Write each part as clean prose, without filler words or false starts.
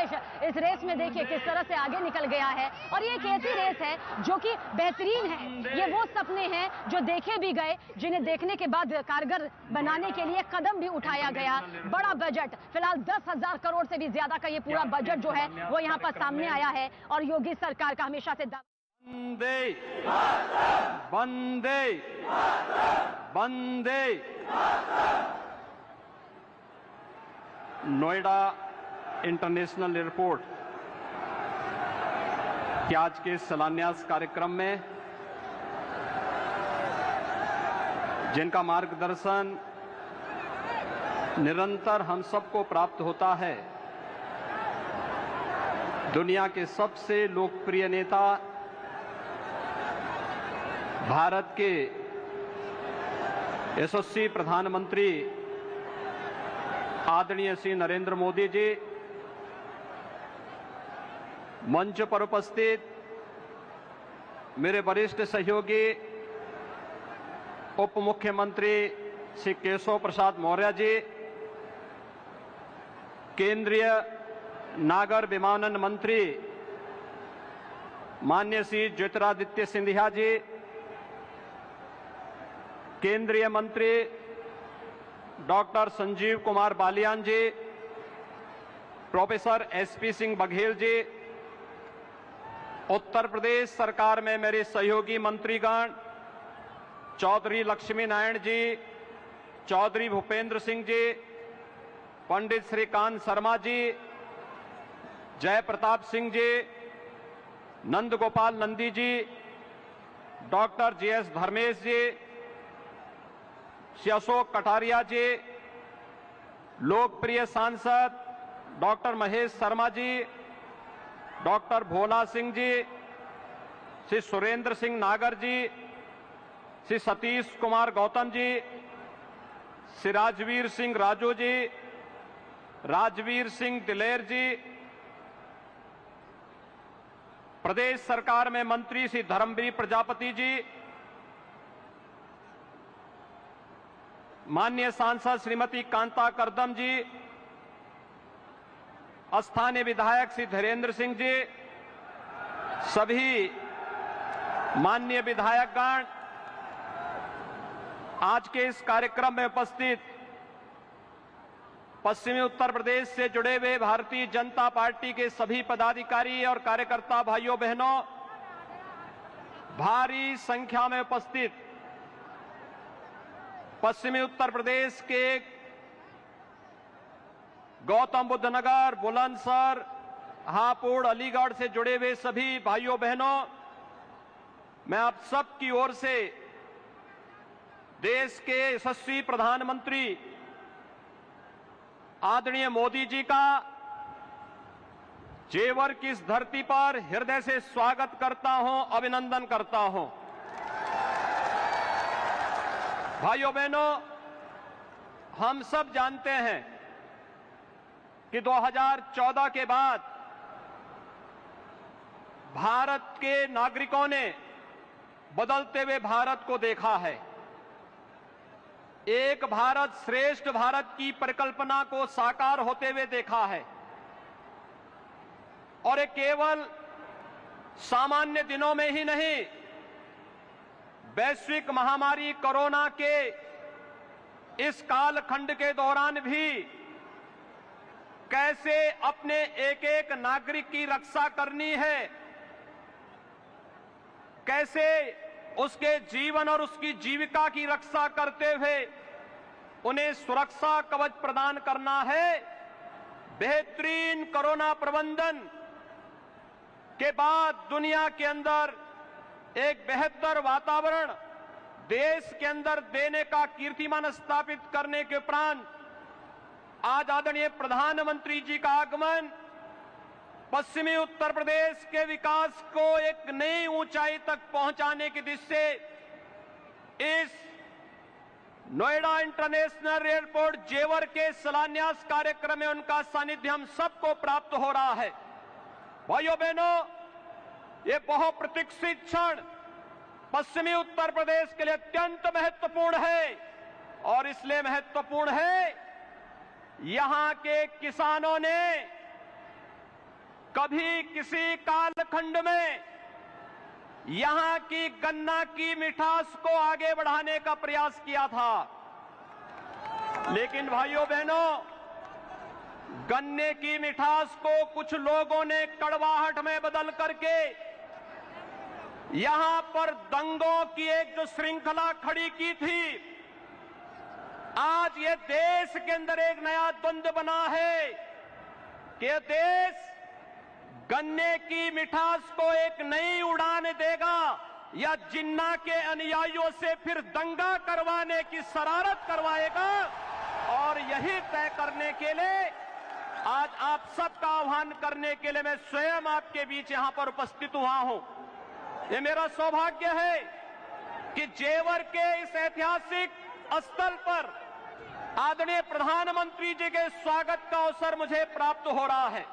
प्रदेश इस रेस में देखिए किस तरह से आगे निकल गया है। और ये एक ऐसी रेस है जो कि बेहतरीन है। ये वो सपने हैं जो देखे भी गए, जिन्हें देखने के बाद कारगर बनाने के लिए कदम भी उठाया गया। बड़ा बजट, फिलहाल 10,000 करोड़ से भी ज्यादा का ये पूरा बजट जो है वो यहाँ पर सामने आया है। और योगी सरकार का हमेशा से वंदे वंदे वंदे। नोएडा इंटरनेशनल एयरपोर्ट के आज के शिलान्यास कार्यक्रम में जिनका मार्गदर्शन निरंतर हम सबको प्राप्त होता है, दुनिया के सबसे लोकप्रिय नेता, भारत के यशस्वी प्रधानमंत्री आदरणीय श्री नरेंद्र मोदी जी, मंच पर उपस्थित मेरे वरिष्ठ सहयोगी उप मुख्यमंत्री श्री केशव प्रसाद मौर्य जी, केंद्रीय नागर विमानन मंत्री माननीय श्री ज्योतिरादित्य सिंधिया जी, केंद्रीय मंत्री डॉक्टर संजीव कुमार बालियान जी, प्रोफेसर एसपी सिंह बघेल जी, उत्तर प्रदेश सरकार में मेरे सहयोगी मंत्रीगण चौधरी लक्ष्मी नारायण जी, चौधरी भूपेंद्र सिंह जी, पंडित श्रीकांत शर्मा जी, जय प्रताप सिंह जी, नंद गोपाल नंदी जी, डॉक्टर जीएस धर्मेश जी, श्री अशोक कटारिया जी, लोकप्रिय सांसद डॉक्टर महेश शर्मा जी, डॉक्टर भोला सिंह जी, श्री सुरेंद्र सिंह नागर जी, श्री सतीश कुमार गौतम जी, श्री राजवीर सिंह राजू जी, राजवीर सिंह दिलेर जी, प्रदेश सरकार में मंत्री श्री धर्मवीर प्रजापति जी, माननीय सांसद श्रीमती कांता करदम जी, स्थानीय विधायक श्री धीरेन्द्र सिंह जी, सभी माननीय विधायकगण, आज के इस कार्यक्रम में उपस्थित पश्चिमी उत्तर प्रदेश से जुड़े हुए भारतीय जनता पार्टी के सभी पदाधिकारी और कार्यकर्ता भाइयों बहनों, भारी संख्या में उपस्थित पश्चिमी उत्तर प्रदेश के गौतम बुद्ध नगर, बुलंदशहर, हापुड़, अलीगढ़ से जुड़े हुए सभी भाइयों बहनों, मैं आप सब की ओर से देश के यशस्वी प्रधानमंत्री आदरणीय मोदी जी का जेवर की इस धरती पर हृदय से स्वागत करता हूं, अभिनंदन करता हूं। भाइयों बहनों, हम सब जानते हैं कि 2014 के बाद भारत के नागरिकों ने बदलते हुए भारत को देखा है। एक भारत श्रेष्ठ भारत की परिकल्पना को साकार होते हुए देखा है। और ये केवल सामान्य दिनों में ही नहीं, वैश्विक महामारी कोरोना के इस कालखंड के दौरान भी कैसे अपने एक एक नागरिक की रक्षा करनी है, कैसे उसके जीवन और उसकी जीविका की रक्षा करते हुए उन्हें सुरक्षा कवच प्रदान करना है। बेहतरीन कोरोना प्रबंधन के बाद दुनिया के अंदर एक बेहतर वातावरण देश के अंदर देने का कीर्तिमान स्थापित करने के उपरांत आज आदरणीय प्रधानमंत्री जी का आगमन पश्चिमी उत्तर प्रदेश के विकास को एक नई ऊंचाई तक पहुंचाने की दिशा से इस नोएडा इंटरनेशनल एयरपोर्ट जेवर के शिलान्यास कार्यक्रम में उनका सानिध्य हम सबको प्राप्त हो रहा है। भाइयों बहनों, ये बहुप्रतीक्षित क्षण पश्चिमी उत्तर प्रदेश के लिए अत्यंत महत्वपूर्ण है। और इसलिए महत्वपूर्ण है, यहां के किसानों ने कभी किसी कालखंड में यहां की गन्ना की मिठास को आगे बढ़ाने का प्रयास किया था। लेकिन भाइयों बहनों, गन्ने की मिठास को कुछ लोगों ने कड़वाहट में बदल करके यहां पर दंगों की एक जो श्रृंखला खड़ी की थी, आज ये देश के अंदर एक नया द्वंद्व बना है कि देश गन्ने की मिठास को एक नई उड़ान देगा या जिन्ना के अनुयायियों से फिर दंगा करवाने की शरारत करवाएगा। और यही तय करने के लिए आज आप सबका आह्वान करने के लिए मैं स्वयं आपके बीच यहां पर उपस्थित हुआ हूं। ये मेरा सौभाग्य है कि जेवर के इस ऐतिहासिक स्थल पर आदरणीय प्रधानमंत्री जी के स्वागत का अवसर मुझे प्राप्त हो रहा है,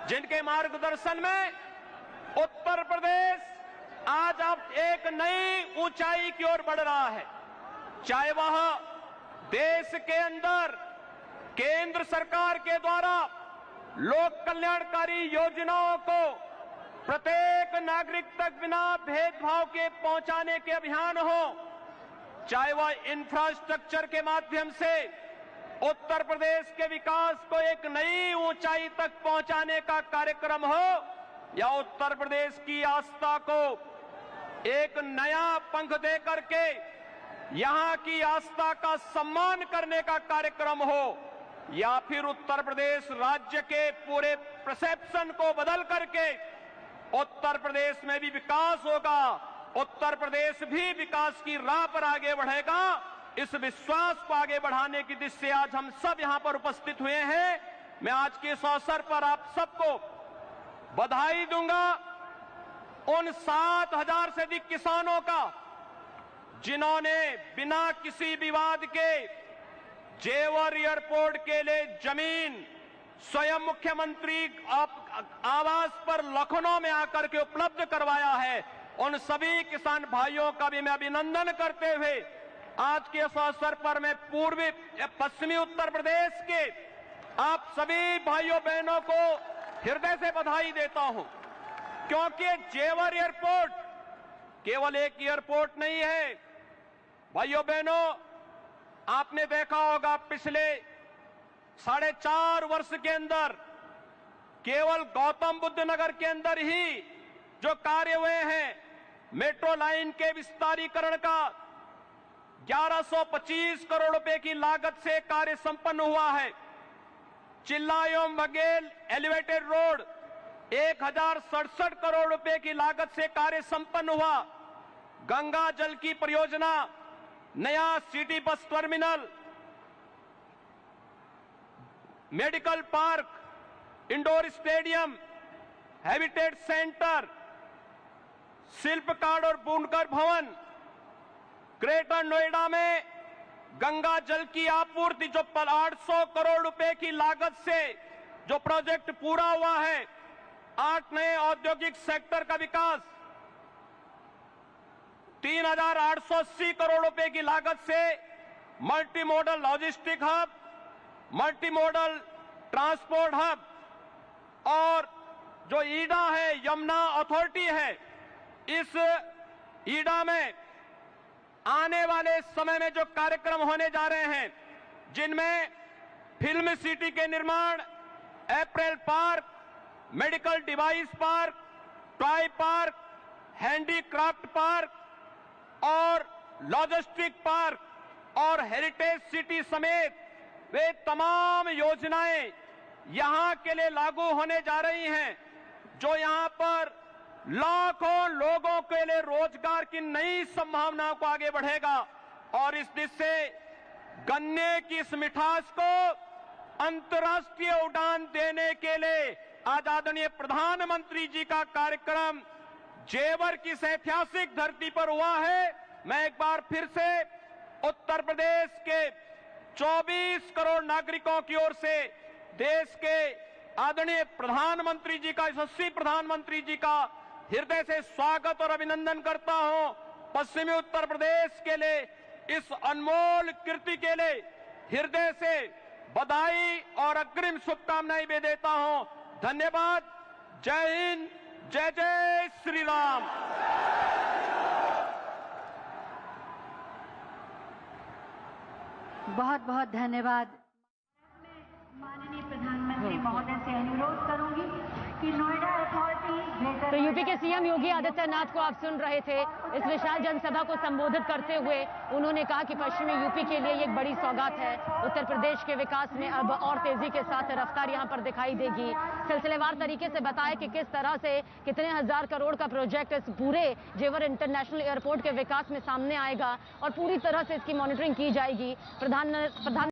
जिनके मार्गदर्शन में उत्तर प्रदेश आज अब एक नई ऊंचाई की ओर बढ़ रहा है। चाहे वह देश के अंदर केंद्र सरकार के द्वारा लोक कल्याणकारी योजनाओं को प्रत्येक नागरिक तक बिना भेदभाव के पहुंचाने के अभियान हो, चाहे वह इंफ्रास्ट्रक्चर के माध्यम से उत्तर प्रदेश के विकास को एक नई ऊंचाई तक पहुंचाने का कार्यक्रम हो, या उत्तर प्रदेश की आस्था को एक नया पंख दे करके यहां की आस्था का सम्मान करने का कार्यक्रम हो, या फिर उत्तर प्रदेश राज्य के पूरे परसेप्शन को बदल करके उत्तर प्रदेश में भी विकास होगा, उत्तर प्रदेश भी विकास की राह पर आगे बढ़ेगा। इस विश्वास को आगे बढ़ाने की दिशा से आज हम सब यहां पर उपस्थित हुए हैं। मैं आज के इस अवसर पर आप सबको बधाई दूंगा उन 7,000 से अधिक किसानों का जिन्होंने बिना किसी विवाद के जेवर एयरपोर्ट के लिए जमीन स्वयं मुख्यमंत्री आवास पर लखनऊ में आकर के उपलब्ध करवाया है। उन सभी किसान भाइयों का भी मैं अभिनंदन करते हुए आज के इस अवसर पर मैं पूर्वी पश्चिमी उत्तर प्रदेश के आप सभी भाइयों बहनों को हृदय से बधाई देता हूं, क्योंकि जेवर एयरपोर्ट केवल एक एयरपोर्ट नहीं है। भाइयों बहनों, आपने देखा होगा पिछले 4.5 वर्ष के अंदर केवल गौतम बुद्ध नगर के अंदर ही जो कार्य हुए हैं, मेट्रो लाइन के विस्तारीकरण का 1125 करोड़ रुपए की लागत से कार्य संपन्न हुआ है। चिल्ला एवं बघेल एलिवेटेड रोड 1067 करोड़ रुपए की लागत से कार्य संपन्न हुआ। गंगा जल की परियोजना, नया city bus terminal, medical park, indoor stadium, habitat centre, शिल्पकार और बुनकर भवन, ग्रेटर नोएडा में गंगा जल की आपूर्ति जो 800 करोड़ रुपए की लागत से जो प्रोजेक्ट पूरा हुआ है, 8 नए औद्योगिक सेक्टर का विकास, 3,880 करोड़ रुपए की लागत से multi modal logistic hub, multi modal transport hub, और जो ईडा है, यमुना अथॉरिटी है, इस ईडा में आने वाले समय में जो कार्यक्रम होने जा रहे हैं, जिनमें फिल्म सिटी के निर्माण, apparel park, medical device park, toy park, handicraft park और लॉजिस्टिक पार्क और हेरिटेज सिटी समेत वे तमाम योजनाएं यहां के लिए लागू होने जा रही हैं, जो यहां पर लाखों लोगों के लिए रोजगार की नई संभावनाओं को आगे बढ़ेगा। और इस दिशा से गन्ने की इस मिठास को अंतर्राष्ट्रीय उड़ान देने के लिए आज आदरणीय प्रधानमंत्री जी का कार्यक्रम जेवर की इस ऐतिहासिक धरती पर हुआ है। मैं एक बार फिर से उत्तर प्रदेश के 24 करोड़ नागरिकों की ओर से देश के आदरणीय प्रधानमंत्री जी का, यशस्वी प्रधानमंत्री जी का हृदय से स्वागत और अभिनंदन करता हूं। पश्चिमी उत्तर प्रदेश के लिए इस अनमोल कृति के लिए हृदय से बधाई और अग्रिम शुभकामनाएं भी देता हूं। धन्यवाद। जय हिंद, जय जय श्री राम। बहुत बहुत धन्यवाद। माननीय प्रधानमंत्री महोदय से अनुरोध करूंगी कि नोएडा अथॉरिटी तो यूपी के सीएम योगी आदित्यनाथ को आप सुन रहे थे। इस विशाल जनसभा को संबोधित करते हुए उन्होंने कहा कि पश्चिमी यूपी के लिए ये एक बड़ी सौगात है। उत्तर प्रदेश के विकास में अब और तेजी के साथ रफ्तार यहां पर दिखाई देगी। सिलसिलेवार तरीके से बताया कि किस तरह से कितने हजार करोड़ का प्रोजेक्ट इस पूरे जेवर इंटरनेशनल एयरपोर्ट के विकास में सामने आएगा और पूरी तरह से इसकी मॉनिटरिंग की जाएगी। प्रधान